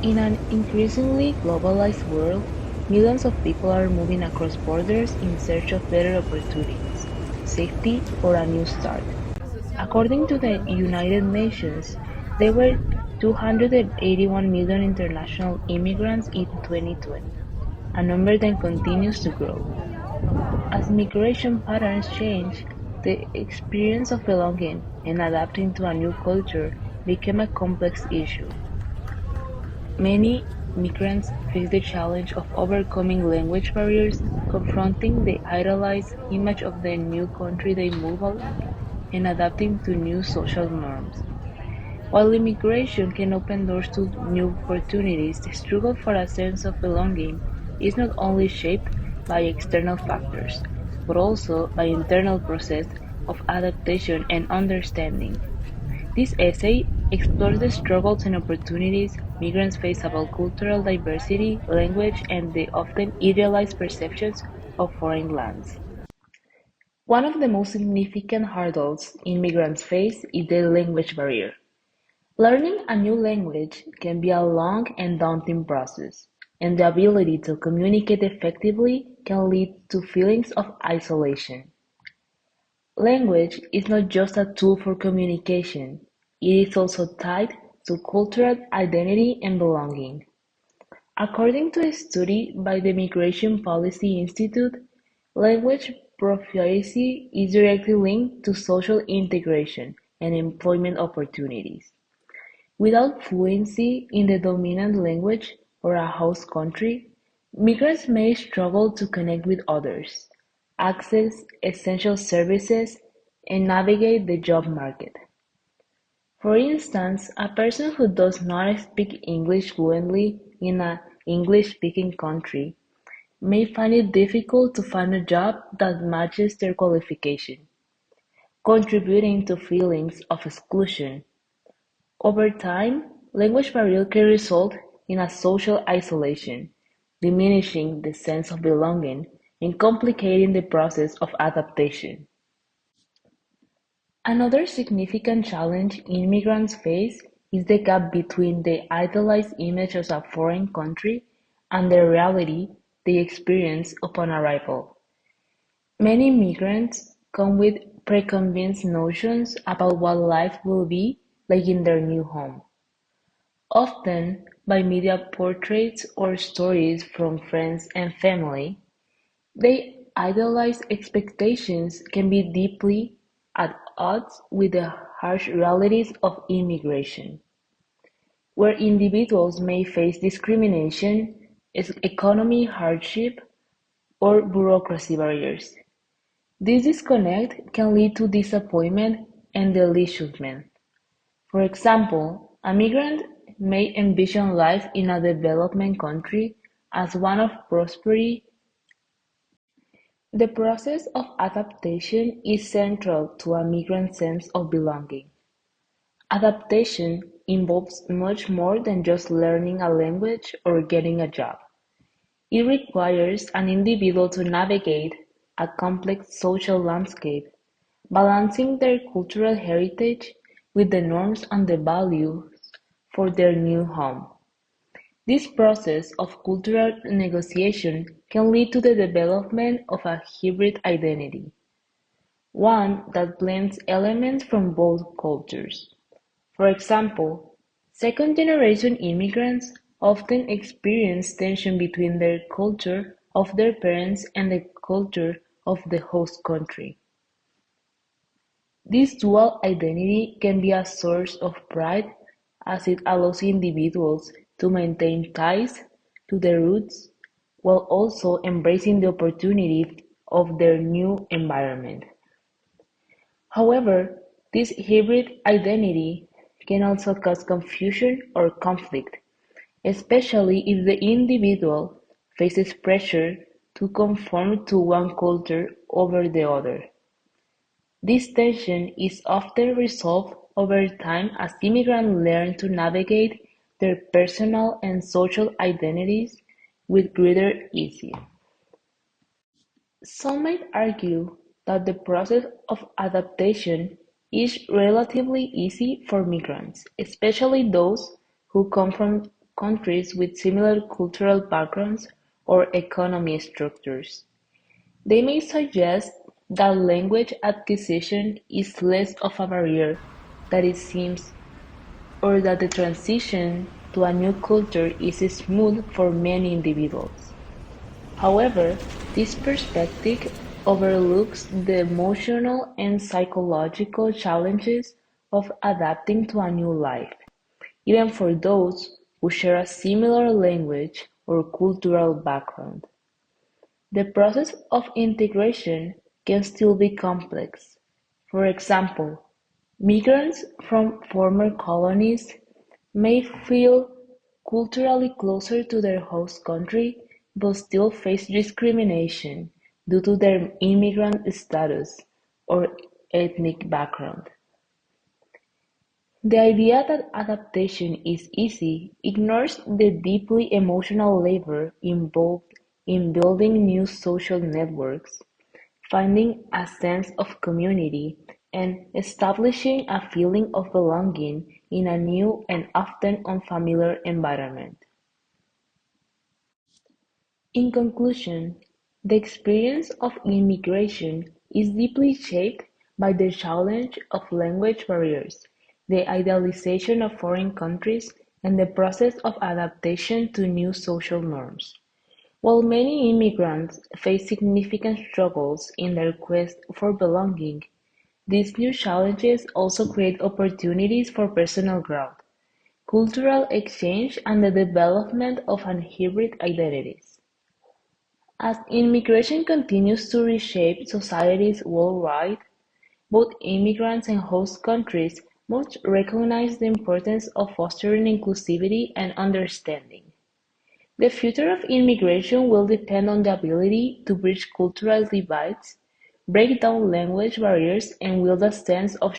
In an increasingly globalized world, millions of people are moving across borders in search of better opportunities, safety, or a new start. According to the United Nations, there were 281 million international immigrants in 2020, a number that continues to grow. As migration patterns change, the experience of belonging and adapting to a new culture became a complex issue. Many migrants face the challenge of overcoming language barriers, confronting the idealized image of the new country they move out, and adapting to new social norms. While immigration can open doors to new opportunities, the struggle for a sense of belonging is not only shaped by external factors, but also by internal process of adaptation and understanding. This essay explores the struggles and opportunities migrants face about cultural diversity, language, and the often idealized perceptions of foreign lands. One of the most significant hurdles immigrants face is the language barrier. Learning a new language can be a long and daunting process, and the ability to communicate effectively can lead to feelings of isolation. Language is not just a tool for communication, it is also tied to cultural identity and belonging. According to a study by the Migration Policy Institute, language proficiency is directly linked to social integration and employment opportunities. Without fluency in the dominant language or a host country, migrants may struggle to connect with others, access essential services, and navigate the job market. For instance, a person who does not speak English fluently in an English-speaking country may find it difficult to find a job that matches their qualification, contributing to feelings of exclusion. Over time, language barrier can result in a social isolation, diminishing the sense of belonging and complicating the process of adaptation. Another significant challenge immigrants face is the gap between the idealized image of a foreign country and the reality they experience upon arrival. Many migrants come with preconceived notions about what life will be like in their new home. Often by media portraits or stories from friends and family, their idealized expectations can be deeply at odds with the harsh realities of immigration, where individuals may face discrimination, economic hardship, or bureaucracy barriers. This disconnect can lead to disappointment and disillusionment. For example, a migrant may envision life in a development country as one of prosperity. The process of adaptation is central to a migrant's sense of belonging. Adaptation involves much more than just learning a language or getting a job. It requires an individual to navigate a complex social landscape, balancing their cultural heritage with the norms and the values for their new home. This process of cultural negotiation can lead to the development of a hybrid identity, one that blends elements from both cultures. For example, second-generation immigrants often experience tension between their culture of their parents and the culture of the host country. This dual identity can be a source of pride as it allows individuals to maintain ties to their roots while also embracing the opportunities of their new environment. However, this hybrid identity can also cause confusion or conflict, especially if the individual faces pressure to conform to one culture over the other. This tension is often resolved over time as immigrants learn to navigate their personal and social identities with greater ease. Some might argue that the process of adaptation is relatively easy for migrants, especially those who come from countries with similar cultural backgrounds or economy structures. They may suggest that language acquisition is less of a barrier than it seems, or that the transition to a new culture is smooth for many individuals. However, this perspective overlooks the emotional and psychological challenges of adapting to a new life, even for those who share a similar language or cultural background. The process of integration can still be complex. For example, migrants from former colonies may feel culturally closer to their host country but still face discrimination due to their immigrant status or ethnic background. The idea that adaptation is easy ignores the deeply emotional labor involved in building new social networks, finding a sense of community, and establishing a feeling of belonging in a new and often unfamiliar environment. In conclusion, the experience of immigration is deeply shaped by the challenge of language barriers, the idealization of foreign countries, and the process of adaptation to new social norms. While many immigrants face significant struggles in their quest for belonging, these new challenges also create opportunities for personal growth, cultural exchange, and the development of hybrid identities. As immigration continues to reshape societies worldwide, both immigrants and host countries must recognize the importance of fostering inclusivity and understanding. The future of immigration will depend on the ability to bridge cultural divides, break down language barriers, and build a sense of